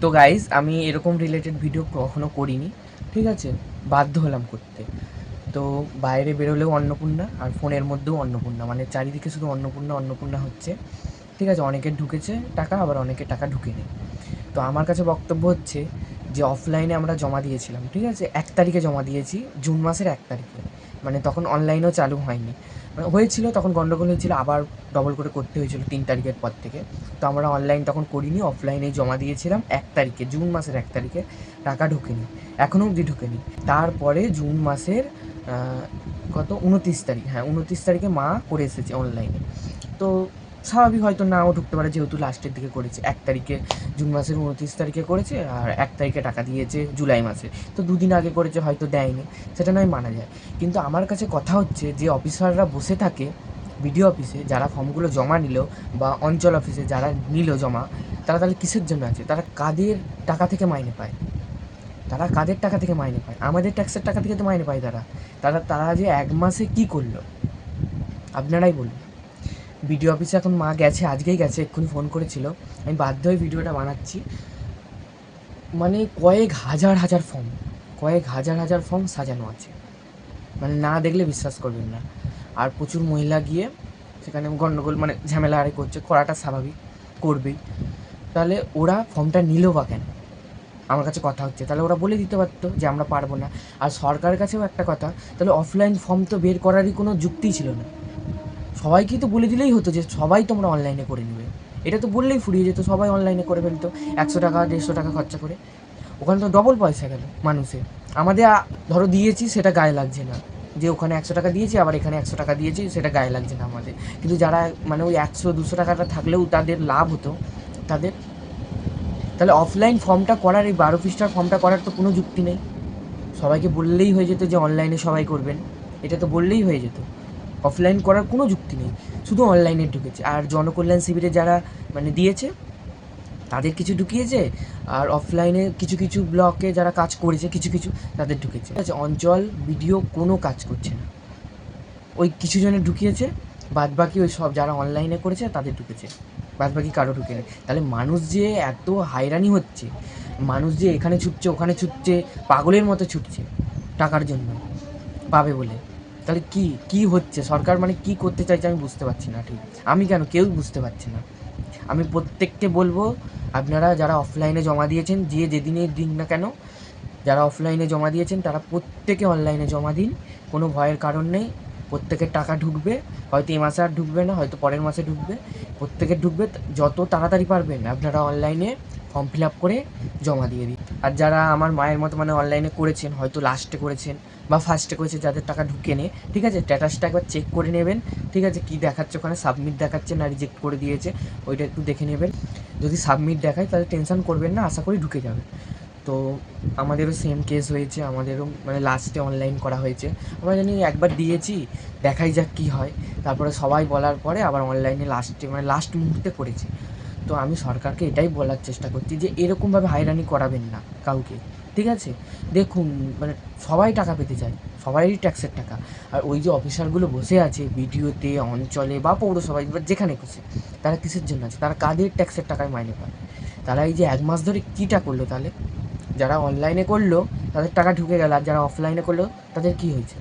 তো গাইজ আমি এরকম রিলেটেড ভিডিও কখনো করিনি, ঠিক আছে, বাধ্য হলাম করতে। তো বাইরে বেরোলেও অন্নপূর্ণা আর ফোনের মধ্যেও অন্নপূর্ণা, মানে চারিদিকে শুধু অন্নপূর্ণা অন্নপূর্ণা হচ্ছে, ঠিক আছে। অনেকের ঢুকেছে টাকা, আবার অনেকের টাকা ঢুকেনি। তো আমার কাছে বক্তব্য হচ্ছে যে অফলাইনে আমরা জমা দিয়েছিলাম, ঠিক আছে, 1 তারিখে জমা দিয়েছি, জুন মাসের 1 তারিখে, মানে তখন অনলাইনও চালু হয়নি, মানে হয়েছিল তখন গন্ডগোল হয়েছিল, আবার ডবল করে করতে হয়েছিল 3 তারিখের পর থেকে। তো আমরা অনলাইন তখন করিনি, অফলাইনেই জমা দিয়েছিলাম 1 তারিখে, জুন মাসের 1 তারিখে। টাকা ঢোকেনি, এখনও অবধি ঢোকেনি। তারপরে জুন মাসের কত 29 তারিখ, হ্যাঁ 29 তারিখে মা করে এসেছে অনলাইনে। তো স্বাভাবিক হয়তো নাও ঢুকতে পারে, যেহেতু লাস্টের দিকে করেছে। 1 তারিখে, জুন মাসের 29 তারিখে করেছে, আর 1 তারিখে টাকা দিয়েছে জুলাই মাসে। তো দুদিন আগে করেছে, হয়তো দেয়নি, সেটা নয় মানা যায়। কিন্তু আমার কাছে কথা হচ্ছে যে অফিসাররা বসে থাকে বিডিও অফিসে, যারা ফর্মগুলো জমা নিল, বা অঞ্চল অফিসে যারা নিল জমা, তারা তাহলে কিসের জন্য আছে? তারা কাদের টাকা থেকে মাইনে পায়? তারা কাদের টাকা থেকে মাইনে পায়? আমাদের ট্যাক্সের টাকা থেকে তো মাইনে পায় তারা। তারা যে 1 মাসে কী করলো আপনারাই বলুন। বিডিও অফিসে এখন মা গেছে, আজকেই গেছে, এক্ষুনি ফোন করেছিল। আমি বাধ্য হয়ে ভিডিওটা বানাচ্ছি। মানে কয়েক হাজার হাজার ফর্ম, কয়েক হাজার হাজার ফর্ম সাজানো আছে, মানে না দেখলে বিশ্বাস করবেন না। আর প্রচুর মহিলা গিয়ে সেখানে গণ্ডগোল, মানে ঝামেলা আরে করছে, করাটা স্বাভাবিক, করবেই। তাহলে ওরা ফর্মটা নিল বা কেন? আমার কাছে কথা হচ্ছে, তাহলে ওরা বলে দিতে পারতো যে আমরা পারবো না। আর সরকারের কাছেও একটা কথা, তাহলে অফলাইন ফর্ম তো বের করারই কোনো যুক্তিই ছিল না। সবাইকেই তো বলে দিলেই হতো যে সবাই তোমরা অনলাইনে করে নেবে, এটা তো বললেই ফুরিয়ে যেত, সবাই অনলাইনে করে ফেলতো 100 টাকা 150 টাকা খরচা করে। ওখানে তো ডবল পয়সা গেল মানুষের। আমাদের ধরো দিয়েছি, সেটা গায়ে লাগছে না, যে ওখানে 100 টাকা দিয়েছি আবার এখানে 100 টাকা দিয়েছি, সেটা গায়ে লাগছে না আমাদের। কিন্তু যারা মানে ওই 100-200 টাকাটা থাকলেও তাদের লাভ হতো তাদের। তাহলে অফলাইন ফর্মটা করার, এই 12 পৃষ্ঠার ফর্মটা করার তো কোনো যুক্তি নেই। সবাইকে বললেই হয়ে যেত যে অনলাইনে সবাই করবেন, এটা তো বললেই হয়ে যেত। অফলাইন করার কোনো যুক্তি নেই, শুধু অনলাইনে ঢুকেছে। আর জনকল্যাণ শিবিরে যারা মানে দিয়েছে তাদের কিছু ঢুকিয়েছে, আর অফলাইনে কিছু কিছু ব্লকে যারা কাজ করেছে কিছু কিছু, তাদের ঢুকেছে। ঠিক আছে, অঞ্চল বিডিও কোনো কাজ করছে না, ওই কিছু জনের ঢুকিয়েছে, বাদবাকি ওই সব যারা অনলাইনে করেছে তাদের ঢুকেছে, বাদবাকি কারো ঢুকেনি। তাহলে মানুষ যে এত হায়রানি হচ্ছে, মানুষ যে এখানে ছুটছে ওখানে ছুটছে, পাগলের মতো ছুটছে টাকার জন্য, পাবে বলে। তাহলে কি হচ্ছে? সরকার মানে কি করতে চাইছে আমি বুঝতে পারছি না। ঠিক আমি কেন, কেউ বুঝতে পারছে না। আমি প্রত্যেককে বলবো, আপনারা যারা অফলাইনে জমা দিয়েছেন, যে যেদিনে দিন না কেন, যারা অফলাইনে জমা দিয়েছেন তারা প্রত্যেকে অনলাইনে জমা দিন, কোনো ভয়ের কারণ নেই। প্রত্যেকের টাকা ঢুকবে, হয়তো এই মাসে আর ঢুকবে না, হয়তো পরের মাসে ঢুকবে, প্রত্যেকের ঢুকবে। যত তাড়াতাড়ি পারবেন আপনারা অনলাইনে ফর্ম ফিল আপ করে জমা দিয়ে দিন। আর যারা আমার মায়ের মতো মানে অনলাইনে করেছেন, হয়তো লাস্টে করেছেন বা ফার্স্টে করেছে, যাদের টাকা ঢুকে নে, ঠিক আছে, স্ট্যাটাসটা একবার চেক করে নেবেন, ঠিক আছে, কী দেখাচ্ছে ওখানে, সাবমিট দেখাচ্ছে না রিজেক্ট করে দিয়েছে, ওইটা একটু দেখে নেবেন। যদি সাবমিট দেখায় তাহলে টেনশন করবেন না, আশা করি ঢুকে যাবে। তো আমাদেরও সেম কেস হয়েছে, আমাদেরও মানে লাস্টে অনলাইন করা হয়েছে। আমরা জানি একবার দিয়েছি, দেখাই যাক কী হয়, তারপরে সবাই বলার পরে আবার অনলাইনে লাস্টে মানে লাস্ট মুহূর্তে করেছি। তো আমি সরকারকে এটাই বলার চেষ্টা করছি যে এরকমভাবে হয়রানি করাবেন না কাউকে, ঠিক আছে। দেখুন মানে সবাই টাকা পেতে চায়, সবারই ট্যাক্সের টাকা। আর ওই যে অফিসারগুলো বসে আছে বিডিওতে, অঞ্চলে বা পৌরসভায় বা যেখানে বসে, তারা কিসের জন্য আছে? তারা কাদের ট্যাক্সের টাকায় মাইনে পায়? তারা এই যে 1 মাস ধরে কীটা করলো তাহলে? যারা অনলাইনে করলো তাদের টাকা ঢুকে গেল, আর যারা অফলাইনে করলো তাদের কী হয়েছে?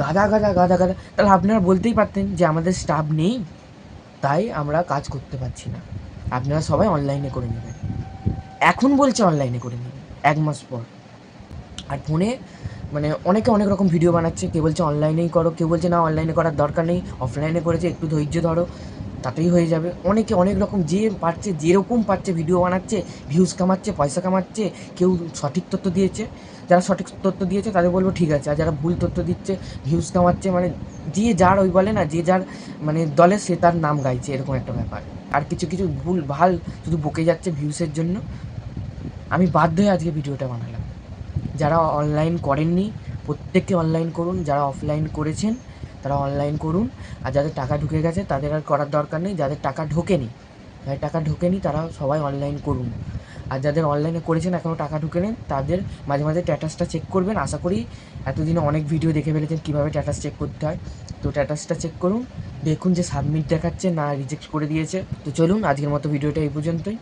গাদা গাদা গাদা গাদা। তাহলে আপনারা বলতেই পারতেন যে আমাদের স্টাফ নেই, তাই আমরা কাজ করতে পারছি না, আপনারা সবাই অনলাইনে করে নেবেন। এখন বলছে অনলাইনে করে নেবেন 1 মাস পর। আর ফোনে মানে অনেকে অনেক রকম ভিডিও বানাচ্ছে, কেউ বলছে অনলাইনেই করো, কেউ বলছে না অনলাইনে করার দরকার নেই, অফলাইনে করেছে, একটু ধৈর্য ধরো, তাতেই হয়ে যাবে। অনেকে অনেক রকম, যে পারছে যেরকম পারছে ভিডিও বানাচ্ছে, ভিউজ কামাচ্ছে, পয়সা কামাচ্ছে। কেউ সঠিক তথ্য দিয়েছে, যারা সঠিক তথ্য দিয়েছে তাদের বলবো ঠিক আছে, আর যারা ভুল তথ্য দিচ্ছে, ভিউজ কামাচ্ছে, মানে যে যার ওই বলে না, যে যার মানে দলে সে তার নাম গাইছে, এরকম একটা ব্যাপার। আর কিছু কিছু ভুল ভাল শুধু বকে যাচ্ছে ভিউসের জন্য। আমি বাধ্য হয়ে আজকে ভিডিওটা বানালাম। যারা অনলাইন করেননি প্রত্যেককে অনলাইন করুন, যারা অফলাইন করেছেন তারা অনলাইন করুন। আর যাদের টাকা ঢুকে গেছে তাদের আর করার দরকার নেই, যাদের টাকা ঢোকেনি তারা সবাই অনলাইন করুন। আর যাদের অনলাইনে করেছেন এখনও টাকা ঢুকে নেই, তাদের মাঝে মাঝে স্ট্যাটাসটা চেক করবেন। আশা করি এতদিনে অনেক ভিডিও দেখে ফেলেছেন কীভাবে স্ট্যাটাস চেক করতে হয়। তো স্ট্যাটাসটা চেক করুন, দেখুন যে সাবমিট দেখাচ্ছে না রিজেক্ট করে দিয়েছে। তো চলুন আজকের মতো ভিডিওটা এই পর্যন্তই।